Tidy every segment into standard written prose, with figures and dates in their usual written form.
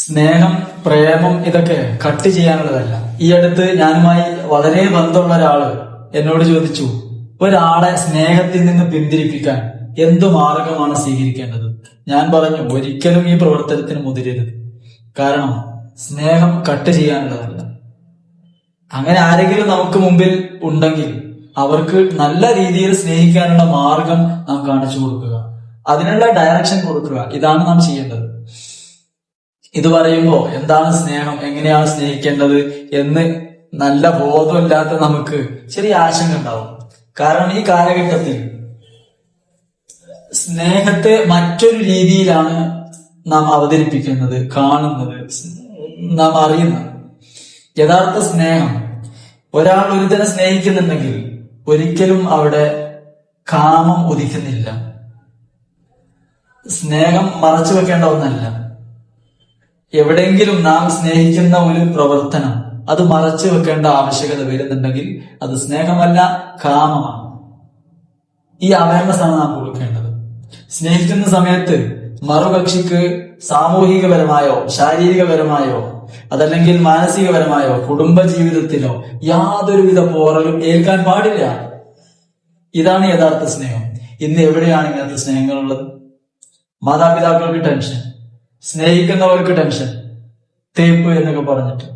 സ്നേഹം, പ്രേമം ഇതൊക്കെ കട്ട് ചെയ്യാനുള്ളതല്ല. ഈ അടുത്ത് ഞാനുമായി വളരെ ബന്ധമുള്ള ഒരാള് എന്നോട് ചോദിച്ചു, ഒരാളെ സ്നേഹത്തിൽ നിന്ന് പിന്തിരിപ്പിക്കാൻ എന്തു മാർഗമാണ് സ്വീകരിക്കേണ്ടത്? ഞാൻ പറഞ്ഞു, ഒരിക്കലും ഈ പ്രവർത്തനത്തിന് മുതിരരുത്. കാരണം സ്നേഹം കട്ട് ചെയ്യാനുള്ളതല്ല. അങ്ങനെ ആരെങ്കിലും നമുക്ക് മുമ്പിൽ ഉണ്ടെങ്കിൽ അവർക്ക് നല്ല രീതിയിൽ സ്നേഹിക്കാനുള്ള മാർഗം നാം കാണിച്ചു കൊടുക്കുക, അതിനുള്ള ഡയറക്ഷൻ കൊടുക്കുക. ഇതാണ് നാം ചെയ്യേണ്ടത്. ഇത് പറയുമ്പോ എന്താണ് സ്നേഹം, എങ്ങനെയാണ് സ്നേഹിക്കേണ്ടത് എന്ന് നല്ല ബോധമില്ലാത്ത നമുക്ക് ചെറിയ ആശങ്ക ഉണ്ടാവും. കാരണം ഈ കാലഘട്ടത്തിൽ സ്നേഹത്തെ മറ്റൊരു രീതിയിലാണ് നാം അവതരിപ്പിക്കുന്നത്, കാണുന്നത്, നാം അറിയുന്നത്. യഥാർത്ഥ സ്നേഹം, ഒരാൾ ഒരുത്തനെ സ്നേഹിക്കുന്നുണ്ടെങ്കിൽ ഒരിക്കലും അവിടെ കാമം ഉദിക്കുന്നില്ല. സ്നേഹം മറച്ചു വെക്കേണ്ട ഒന്നല്ല. എവിടെയെങ്കിലും നാം സ്നേഹിക്കുന്ന ഒരു പ്രവർത്തനം അത് മറച്ചു വെക്കേണ്ട ആവശ്യകത വരുന്നുണ്ടെങ്കിൽ അത് സ്നേഹമല്ല, കാമമാണ്. ഈ അവയർനെസ് ആണ് നാം കൊടുക്കേണ്ടത്. സ്നേഹിക്കുന്ന സമയത്ത് മറുകക്ഷിക്ക് സാമൂഹികപരമായോ ശാരീരികപരമായോ അതല്ലെങ്കിൽ മാനസികപരമായോ കുടുംബ ജീവിതത്തിലോ യാതൊരുവിധ പോറലും ഏൽക്കാൻ പാടില്ല. ഇതാണ് യഥാർത്ഥ സ്നേഹം. ഇന്ന് എവിടെയാണ് ഇങ്ങനത്തെ സ്നേഹങ്ങളുള്ളത്? മാതാപിതാക്കൾക്ക് ടെൻഷൻ, സ്നേഹിക്കുന്നവർക്ക് ടെൻഷൻ, തേപ്പ് എന്നൊക്കെ പറഞ്ഞിട്ട്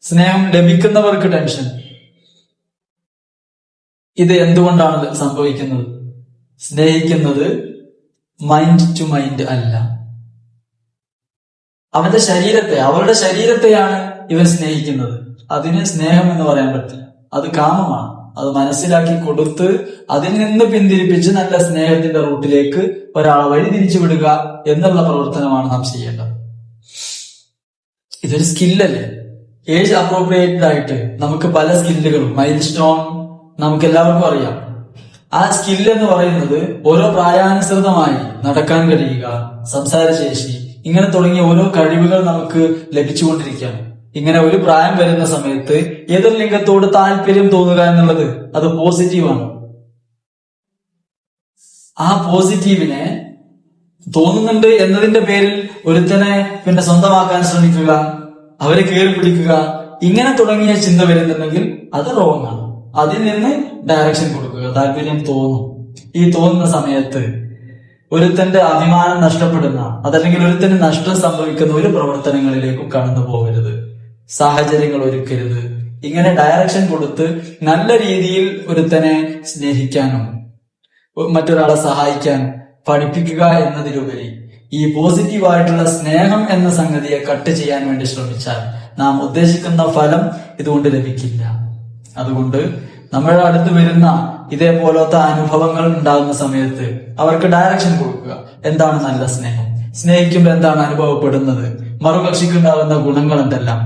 സ്നേഹം ലഭിക്കുന്നവർക്ക് ടെൻഷൻ. ഇത് എന്തുകൊണ്ടാണ് സംഭവിക്കുന്നത്? സ്നേഹിക്കുന്നത് മൈൻഡ് ടു മൈൻഡ് അല്ല. അവരുടെ ശരീരത്തെയാണ് ഇവർ സ്നേഹിക്കുന്നത്. അതിന് സ്നേഹം എന്ന് പറയാൻ പറ്റില്ല. അത് കാമമാണ്. അത് മനസ്സിലാക്കി കൊടുത്ത് അതിൽ നിന്ന് പിന്തിരിപ്പിച്ച് നല്ല സ്നേഹത്തിന്റെ റൂട്ടിലേക്ക് ഒരാളെ വഴി തിരിച്ചുവിടുക എന്നുള്ള പ്രവർത്തനമാണ് നാം ചെയ്യേണ്ടത്. ഇതൊരു സ്കില്ലല്ലേ? ഏജ് അപ്രോപ്രിയേറ്റഡ് ആയിട്ട് നമുക്ക് പല സ്കില്ലുകളും, മൈൽ സ്റ്റോൺ നമുക്ക് എല്ലാവർക്കും അറിയാം. ആ സ്കില്ല് എന്ന് പറയുന്നത് ഓരോ പ്രായാനുസൃതമായി നടക്കാൻ കഴിയുക, സംസാരശേഷി, ഇങ്ങനെ തുടങ്ങിയ ഓരോ കഴിവുകൾ നമുക്ക് ലഭിച്ചുകൊണ്ടിരിക്കുകയാണ്. ഇങ്ങനെ ഒരു പ്രായം വരുന്ന സമയത്ത് എതിർ ലിംഗത്തോട് താല്പര്യം തോന്നുക എന്നുള്ളത് അത് പോസിറ്റീവാണ്. ആ പോസിറ്റീവിനെ തോന്നുന്നുണ്ട് എന്നതിന്റെ പേരിൽ ഒരുത്തനെ സ്വന്തമാക്കാൻ ശ്രമിക്കുക, അവരെ കയറി പിടിക്കുക, ഇങ്ങനെ തുടങ്ങിയ ചിന്ത വരുന്നുണ്ടെങ്കിൽ അത് റോങ് ആണ്. അതിൽ നിന്ന് ഡയറക്ഷൻ കൊടുക്കുക. താല്പര്യം തോന്നും. ഈ തോന്നുന്ന സമയത്ത് ഒരുത്തന്റെ അഭിമാനം നഷ്ടപ്പെടുന്ന അതല്ലെങ്കിൽ ഒരുത്തന് നഷ്ടം സംഭവിക്കുന്ന ഒരു പ്രവർത്തനങ്ങളിലേക്കും കടന്നു പോകരുത്. സാഹചര്യങ്ങൾ ഒരുക്കരുത്. ഇങ്ങനെ ഡയറക്ഷൻ കൊടുത്ത് നല്ല രീതിയിൽ ഒരുത്തനെ സ്നേഹിക്കാനും മറ്റൊരാളെ സഹായിക്കാനും പഠിപ്പിക്കുക എന്നതിലുപരി ഈ പോസിറ്റീവായിട്ടുള്ള സ്നേഹം എന്ന സംഗതിയെ കട്ട് ചെയ്യാൻ വേണ്ടി ശ്രമിച്ചാൽ നാം ഉദ്ദേശിക്കുന്ന ഫലം ഇതുകൊണ്ട് ലഭിക്കില്ല. അതുകൊണ്ട് നമ്മുടെ അടുത്ത് വരുന്ന ഇതേപോലത്തെ അനുഭവങ്ങൾ ഉണ്ടാകുന്ന സമയത്ത് അവർക്ക് ഡയറക്ഷൻ കൊടുക്കുക. എന്താണ് നല്ല സ്നേഹം? സ്നേഹിക്കുമ്പോൾ എന്താണ് അനുഭവപ്പെടുന്നത്? മറുകക്ഷിക്കുണ്ടാകുന്ന ഗുണങ്ങൾ എന്തെല്ലാം?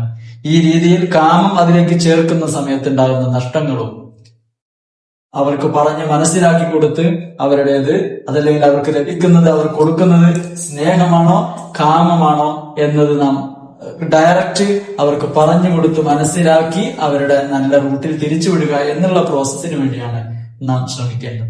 ഈ രീതിയിൽ കാമം അതിലേക്ക് ചേർക്കുന്ന സമയത്ത് ഉണ്ടാകുന്ന നഷ്ടങ്ങളും അവർക്ക് പറഞ്ഞ് മനസ്സിലാക്കി കൊടുത്ത് അവരുടേത് അതല്ലെങ്കിൽ അവർക്ക് ലഭിക്കുന്നത്, അവർ കൊടുക്കുന്നത് സ്നേഹമാണോ കാമമാണോ എന്നത് നാം ഡയറക്റ്റ് അവർക്ക് പറഞ്ഞു കൊടുത്ത് മനസ്സിലാക്കി അവരുടെ നല്ല റൂട്ടിൽ തിരിച്ചുവിടുക എന്നുള്ള പ്രോസസ്സിന് വേണ്ടിയാണ് നാം ശ്രമിക്കേണ്ടത്.